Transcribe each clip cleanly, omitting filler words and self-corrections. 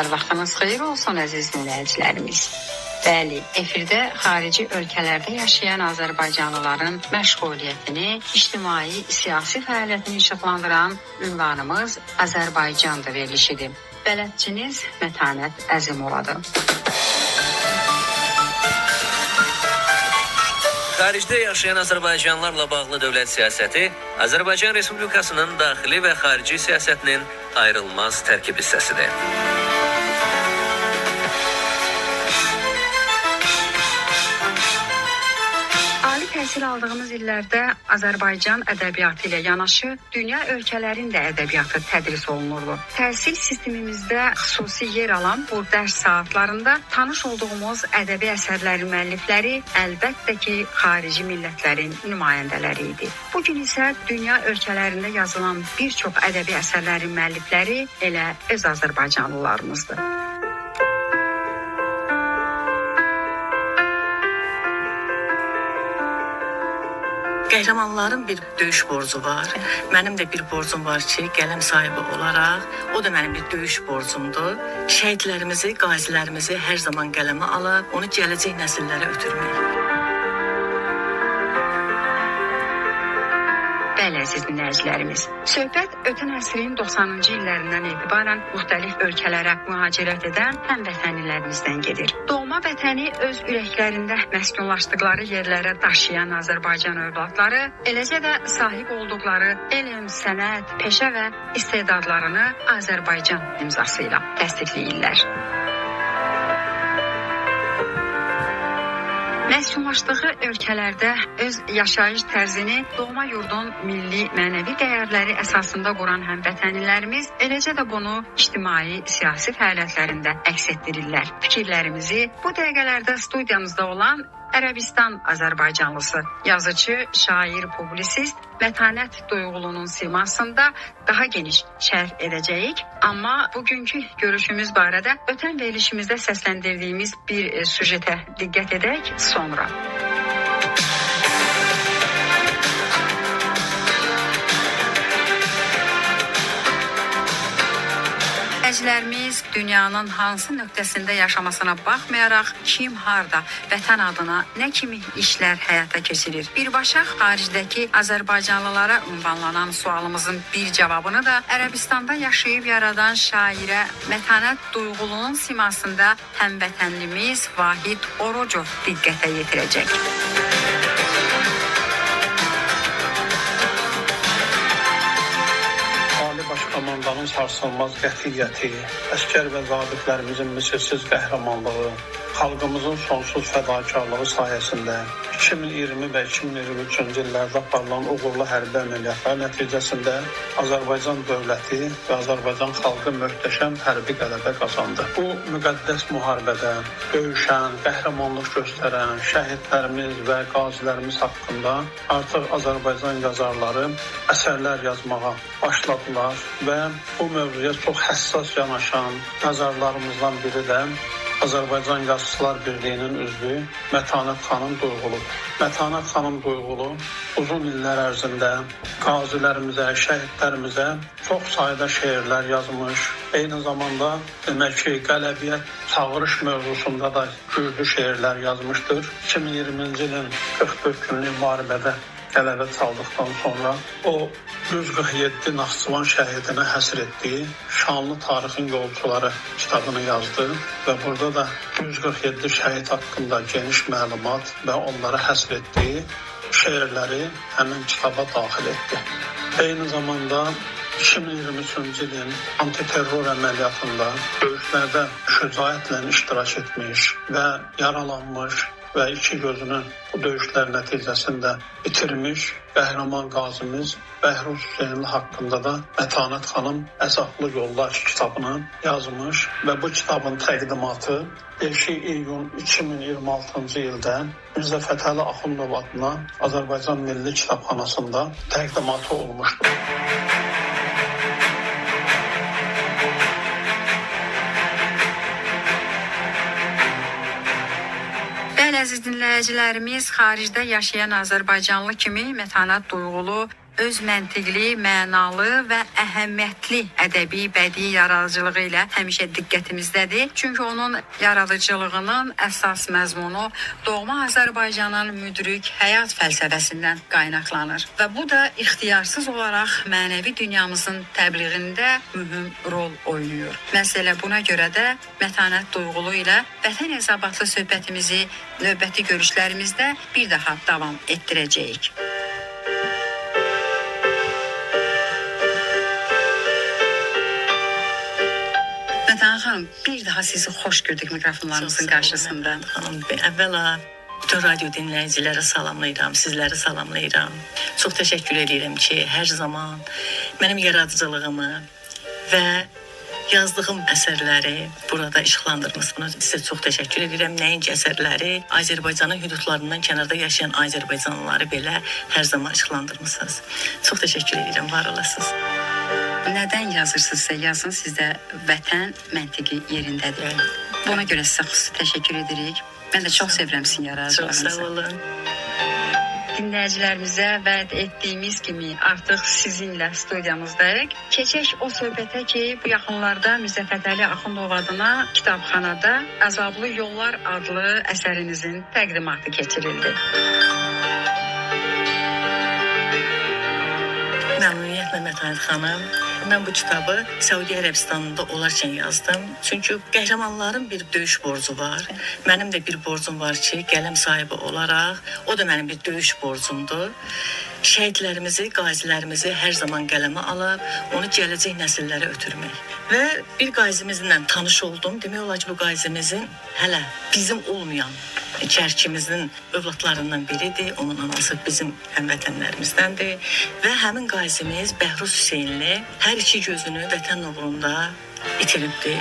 Hər vaxtınız xeyir olsun əziz dinləyicilərimiz. Bəli, efirdə xarici ölkələrdə yaşayan azərbaycanlıların məşğuliyyətini, ictimai, siyasi fəaliyyətini işıqlandıran ünvanımız Azərbaycandır verilişidir. Bələdçiniz Mətanət Əzimovadır. Xaricdə yaşayan azərbaycanlılarla bağlı dövlət siyasəti Azərbaycan Respublikasının daxili və xarici siyasətinin ayrılmaz tərkib hissəsidir. Ali təhsil aldığımız illərdə Azərbaycan ədəbiyyatı ilə yanaşı dünya ölkələrinin də ədəbiyyatı tədris olunurdu. Təhsil sistemimizdə xüsusi yer alan bu dərs saatlarında tanış olduğumuz ədəbi əsərlərin müəllifləri əlbəttə ki, xarici millətlərin nümayəndələri idi. Bu gün isə dünya ölkələrində yazılan bir çox ədəbi əsərlərin müəllifləri elə öz azərbaycanlılarımızdır. Qəhrəmanların bir döyüş borcu var. Mənim də bir borcum var ki, qələm sahibi olaraq, o da mənim bir döyüş borcumdur. Şəhidlərimizi, qazilərimizi hər zaman qələmə alıb, onu gələcək nəsillərə ötürmək. Bəli, əziz dinləyicilərimiz. Söhbət ötən əsrin 90-cı illərindən etibarən müxtəlif ölkələrə mühacirət edən həmvətənlərimizdən gedir. Doğma vətəni öz ürəklərində məskunlaşdıqları yerlərə daşıyan Azərbaycan övladları, eləcə də sahib olduqları elm, sənət, peşə və istedadlarını Azərbaycan imzası ilə təsdiqləyirlər. Məskunlaşdığı ölkələrdə öz yaşayış tərzini doğma yurdun milli mənəvi dəyərləri əsasında quran həmvətənlərimiz eləcə də bunu ictimai, siyasi fəaliyyətlərində əks etdirirlər. Fikirlərimizi bu dəqiqələrdə studiyamızda olan Ərəbistan Azərbaycanlısı, yazıcı, şair, publisist Mətanət Duyğulunun simasında daha geniş şərh edəcəyik. Amma bugünkü görüşümüz barədə ötən verilişimizdə səsləndirdiyimiz bir süjetə diqqət edək sonra. Dinləyicilərimiz dünyanın hansı nöqtəsində yaşamasına baxmayaraq kim harda vətən adına nə kimi işlər həyata keçirir? Birbaşa xaricdəki azərbaycanlılara ünvanlanan sualımızın bir cavabını da Ərəbistanda yaşayıb yaradan şairə Mətanət Duyğulunun simasında həmvətənlimiz Vahid Orocov diqqətə yetirəcək. Komandanın sarsılmaz qətiyyəti, əskər və zabitlərimizin misilsiz qəhrəmanlığı, xalqımızın sonsuz fədakarlığı sayəsində 2020 və 2023-cü illərdə aparılan uğurlu hərbi əməliyyatlar nəticəsində Azərbaycan dövləti və Azərbaycan xalqı möhtəşəm hərbi qələbə qazandı. Bu müqəddəs müharibədə döyüşən, qəhrəmanlıq göstərən şəhidlərimiz və qazilərimiz haqqında artıq Azərbaycan yazarları əsərlər yazmağa başladılar və bu mövzuya çox həssas yanaşan yazarlarımızdan biri də Azərbaycan Yazıçılar Birliyinin üzvü Mətanət xanım Duyğulu. Mətanət xanım Duyğulu uzun illər ərzində qazilərimizə, şəhidlərimizə çox sayda şeirlər yazmış. Eyni zamanda demək ki, qələbiyyət çağırış mövzusunda da güclü şeirlər yazmışdır. 2020-ci ilin 44 günlük müharibədə qələbə çaldıqdan sonra o 147 Naxçıvan şəhidinə həsr etdiyi Şanlı Tarixin Yolçuları kitabını yazdı və burada da 147 şəhid haqqında geniş məlumat və onlara həsr etdiyi şeirləri həmin kitaba daxil etdi. Eyni zamanda 2023-cü ilin antiterror əməliyyatında döyüşlərdə şücaətlə iştirak etmiş və yaralanmış və iki gözünü bu döyüşlər nəticəsində bitirmiş qəhrəman qazimiz Bəhruz Hüseynli haqqında da Mətanət xanım Əzablı Yollar kitabını yazmış və bu kitabın təqdimatı 5 iyun 2026-cı ildə Mirzə Fətəli Axundov adına Azərbaycan Milli Kitabxanasında təqdimatı olmuşdur. Əziz dinləyicilərimiz, xaricdə yaşayan azərbaycanlı kimi Mətanət Duyğulu öz məntiqli, mənalı və əhəmiyyətli ədəbi, bədii yaradıcılığı ilə həmişə diqqətimizdədir. Çünki onun yaradıcılığının əsas məzmunu doğma Azərbaycanın müdrik həyat fəlsəfəsindən qaynaqlanır. Və bu da ixtiyarsız olaraq mənəvi dünyamızın təbliğində mühüm rol oynayır. Məsələ buna görə də mətanət duyğulu ilə vətən hesabatlı söhbətimizi növbəti görüşlərimizdə bir daha davam etdirəcəyik. Mətənə xanım, bir daha sizi xoş gördük mikrofonlarımızın qarşısında. Xanım, əvvəla bütün radyo dinləyiciləri salamlayıram, sizləri salamlayıram. Çox təşəkkür edirəm ki, hər zaman mənim yaradıcılığımı və yazdığım əsərləri burada işıqlandırmışsınız. Sizə çox təşəkkür edirəm. Nəinki əsərləri, Azərbaycanın hüdudlarından kənarda yaşayan Azərbaycanlıları belə hər zaman işıqlandırmışsınız. Çox təşəkkür edirəm, var olasınız. Nədən yazırsınızsa yazın, sizdə vətən məntiqi yerindədir. Buna görə sizə xüsusi təşəkkür edirik. Mən də çox sevirəm sizin yaradıcılığınızı. Çox sağ olun. Dinləyicilərimizə vəd etdiyimiz kimi artıq sizinlə studiyamızdayıq. Keçək o söhbətə ki, bu yaxınlarda Mirzə Fətəli Axundov adına kitabxanada Əzablı Yollar adlı əsərinizin təqdimatı keçirildi. Məmnuniyyətlə Mətənət xanım. Mən bu kitabı Səudiyyə Ərəbistanında olarkən yazdım. Çünki qəhrəmanların bir döyüş borcu var. Mənim də bir borcum var ki, qələm sahibi olaraq, o da mənim bir döyüş borcumdur. Şəhidlərimizi, qazilərimizi hər zaman qələmə alıb, onu gələcək nəsillərə ötürmək. Və bir qazimizlə tanış oldum. Demək olar ki, bu qazimizin hələ bizim olmayan çərkimizin övladlarından biridir. Onun anası bizim həmvətənlərimizdəndir. Və həmin qazimiz Bəhruz Hüseynli hər iki gözünü vətən uğrunda itiribdir.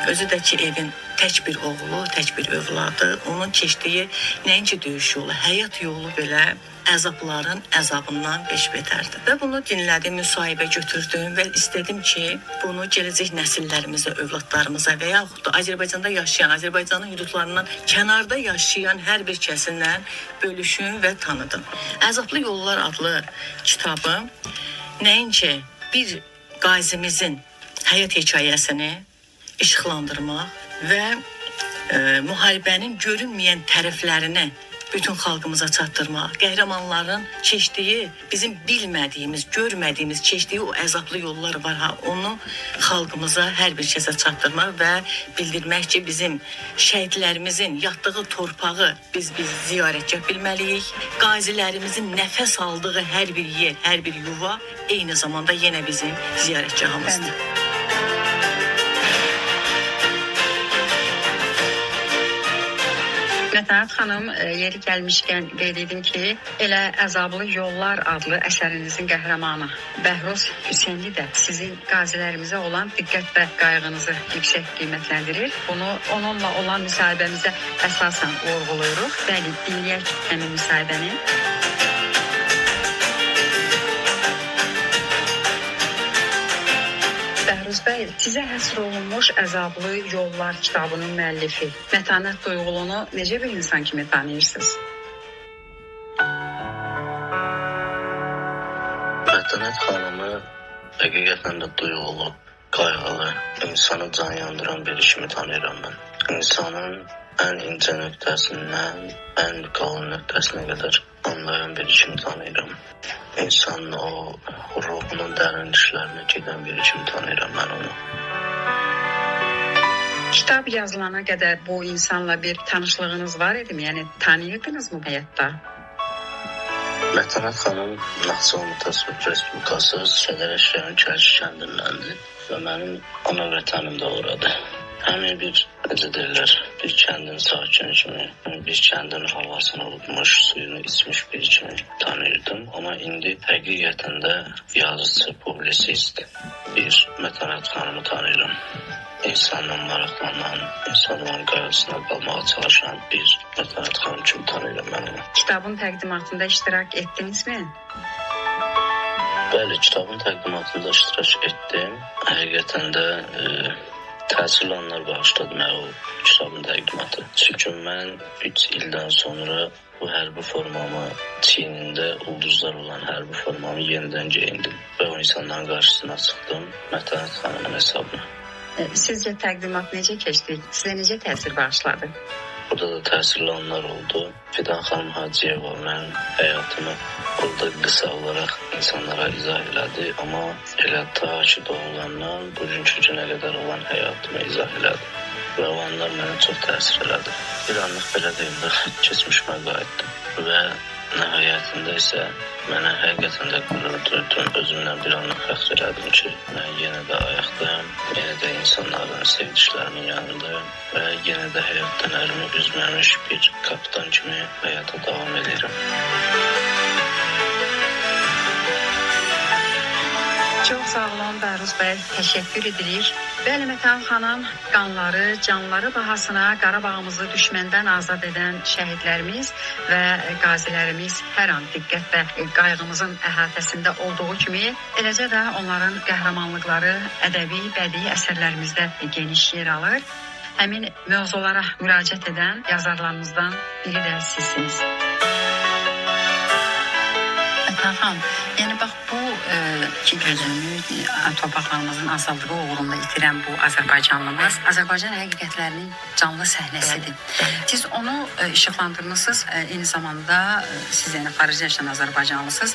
Özü də ki, evin tək bir oğlu, tək bir övladı. Onun keçdiyi nəinki döyüş yolu, həyat yolu belə əzabların əzabından beş betərdir. Və bunu dinlədim, müsahibə götürdüm və istədim ki, bunu gələcək nəsillərimizə, övladlarımıza və yaxud da Azərbaycanda yaşayan, Azərbaycanın hüdudlarından kənarda yaşayan hər bir kəsinlə bölüşün və tanıdım. Əzablı Yollar adlı kitabı nəinki bir qazimizin həyat hekayəsini işıqlandırmaq və müharibənin görünməyən tərəflərini bütün xalqımıza çatdırmaq, qəhrəmanların keçdiyi, bizim bilmədiyimiz, görmədiyimiz, keçdiyi o əzablı yollar var ha, onu xalqımıza hər bir kəsə çatdırmaq və bildirmək ki, bizim şəhidlərimizin yatdığı torpağı biz ziyarətgah bilməliyik. Qazilərimizin nəfəs aldığı hər bir yer, hər bir yuva eyni zamanda yenə bizim ziyarətgahımızdır. Mətənət xanım, yeri gəlmişkən qeyd edim ki, elə Əzablı Yollar adlı əsərinizin qəhrəmanı Bəhruz Hüseynli də sizin qazilərimizə olan diqqət və qayğınızı yüksək qiymətləndirir. Bunu onunla olan müsahibəmizə əsasən vurğuluyuruq. Bəli, dinləyək həmin müsahibəni. Bəhruz bəy, sizə həsr olunmuş Əzablı Yollar kitabının müəllifi Mətənət Duyğulunu necə bir insan kimi tanıyırsınız? Mətənət xanımı həqiqətən də duyğulu, qayğılı, insanı can yandıran bir kimi tanıyıram mən. İnsanın ən incə nöqtəsindən ən qalın nöqtəsinə qədər anlayan bir kimi tanıyıram. İnsanın o ruhunun dərinliklərinə gedən bir kimi tanıyıram mən onu. Kitab yazılana qədər bu insanla bir tanışlığınız var idi mi? Yəni tanıyırdınız mı həyatda? Mətənət xanım Naxçıvan Muxtar Respublikası Sədər Əşrəyin Kərki kəndindəndir və mənim ana vətənim də oradır. Həmin bir, necə deyirlər, bir kəndin sakini kimi, bir kəndin havasını olmuş, suyunu içmiş bir kimi tanıyırdım. Amma indi həqiqətən də yazıcı, publisist bir Mətənət xanımı tanıyıram. İnsanla maraqlanan, insanların qayğısına qalmağa çalışan bir Mətənət xanım kimi tanıyıram mən onu. Kitabın təqdimatında iştirak etdinizmi? Bəli, kitabın təqdimatında iştirak etdim. Həqiqətən də təsirli anlar bağışladı mənə o kitabın təqdimatı. Çünki mən 3 ildən sonra bu hərbi formamı, çiynində ulduzlar olan hərbi formamı yenidən geyindim və o insanların qarşısına çıxdım Mətanət xanımın hesabına. Sizcə təqdimat necə keçdi? Sizə necə təsir bağışladı? Burada da təsirli anlar oldu. Fidan xanım Hacıyeva mənim həyatımı burada qısa olaraq insanlara izah elədi, amma elə ta ki doğulandan bugünkü günə qədər olan həyatımı izah elədi. Və o anlar mənə çox təsir elədi. Bir anlıq belə deyim də keçmişmə qayıtdım və nəhayətində isə mənə həqiqətən də qürur duydum. Özümdən bir anlıq fəxr elədim ki, mən yenə də ayaqdayım, yenə də insanların, sevdiklərimin yanındayım və yenə də həyatdan əlimi üzməmiş bir kapitan kimi həyata davam edirəm. Çox sağ olun Bəhruz bəy, təşəkkür edirik. Bəli, Mətanət xanım, qanları, canları bahasına Qarabağımızı düşməndən azad edən şəhidlərimiz və qazilərimiz hər an diqqət və qayğımızın əhatəsində olduğu kimi, eləcə də onların qəhrəmanlıqları ədəbi, bədii əsərlərimizdə geniş yer alır. Həmin mövzulara müraciət edən yazarlarımızdan biri də sizsiniz. Mətanət xanım, yəni bax bu ki gözünü torpaqlarımızın azadlığı uğrunda itirən bu Azərbaycanlımız Azərbaycan həqiqətlərinin canlı səhnəsidir. Siz onu işıqlandırmısınız, eyni zamanda siz yəni xarici yaşayan Azərbaycanlısınız.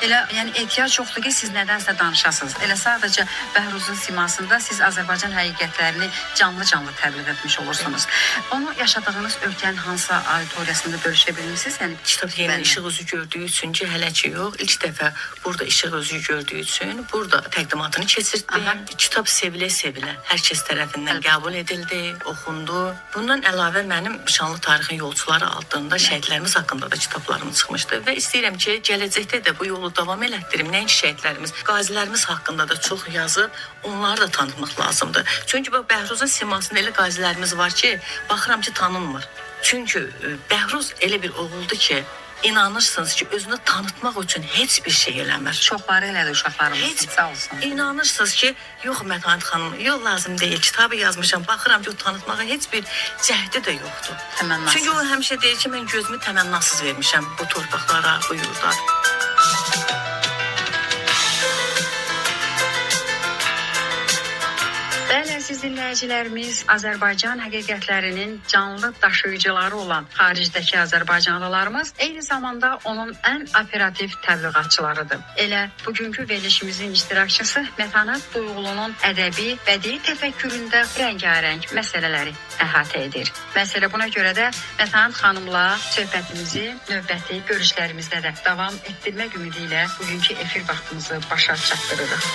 Elə yəni ehtiyac yoxdur ki, siz nədənsə danışasınız. Elə sadəcə Bəhruzun simasında siz Azərbaycan həqiqətlərini canlı-canlı təbliğ etmiş olursunuz. Onu yaşadığınız ölkənin hansı auditoriyasında bölüşə bilmirsiniz? Yəni Kitab yeni işıq üzü gördüyü üçün ki, hələ ki yox. İlk dəfə burada işıq özü gördüyü üçün burada təqdimatını keçirtdim. Kitab sevilə-sevilə hər kəs tərəfindən qəbul edildi, oxundu. Bundan əlavə mənim Şanlı Tarixin Yolçuları adında şəhidlərimiz haqqında da kitablarım çıxmışdı və istəyirəm ki, gələcəkdə də bu yolu davam elətdirim. Nəinki şəhidlərimiz, qazilərimiz haqqında da çox yazıb, onları da tanıtmaq lazımdır. Çünki bax Bəhruzun simasında elə qazilərimiz var ki, baxıram ki, tanınmır. Çünki Bəhruz elə bir oğuldu ki, İnanırsınız ki, özünü tanıtmaq üçün heç bir şey eləmir. çoxları elədir uşaqlarımız. Heç sağ olsun. İnanırsınız ki, yox Mətanət xanım, yox lazım deyil, kitabı yazmışam, baxıram ki, o tanıtmağa heç bir cəhdi də yoxdur. Təmənnasız. Çünki o həmişə deyir ki, mən gözümü təmənnasız vermişəm bu torpaqlara, bu yurda. Bəli, əziz dinləyicilərimiz, Azərbaycan həqiqətlərinin canlı daşıyıcıları olan xaricdəki Azərbaycanlılarımız eyni zamanda onun ən operativ təbliğatçılarıdır. Elə bugünkü verilişimizin iştirakçısı Mətanət Duyğulunun ədəbi, bədii təfəkküründə rəngarəng məsələləri əhatə edir. Məsələ buna görə də Mətanət xanımla söhbətimizi növbəti görüşlərimizdə də davam etdirmək ümidi ilə bugünkü efir vaxtımızı başa çatdırırıq.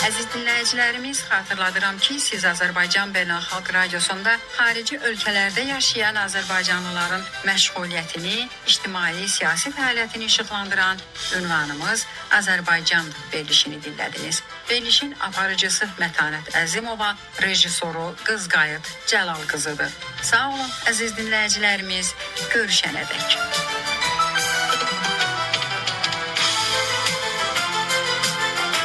Əziz dinləyicilərimiz, xatırladıram ki, siz Azərbaycan Beynəlxalq Radiosunda xarici ölkələrdə yaşayan Azərbaycanlıların məşğuliyyətini, ictimai, siyasi fəaliyyətini işıqlandıran ünvanımız Azərbaycandır verilişini dinlədiniz. Verilişin aparıcısı Mətanət Əzimova, rejissoru Qızqayıt Cəlal qızıdır. Sağ olun əziz dinləyicilərimiz, görüşənədək.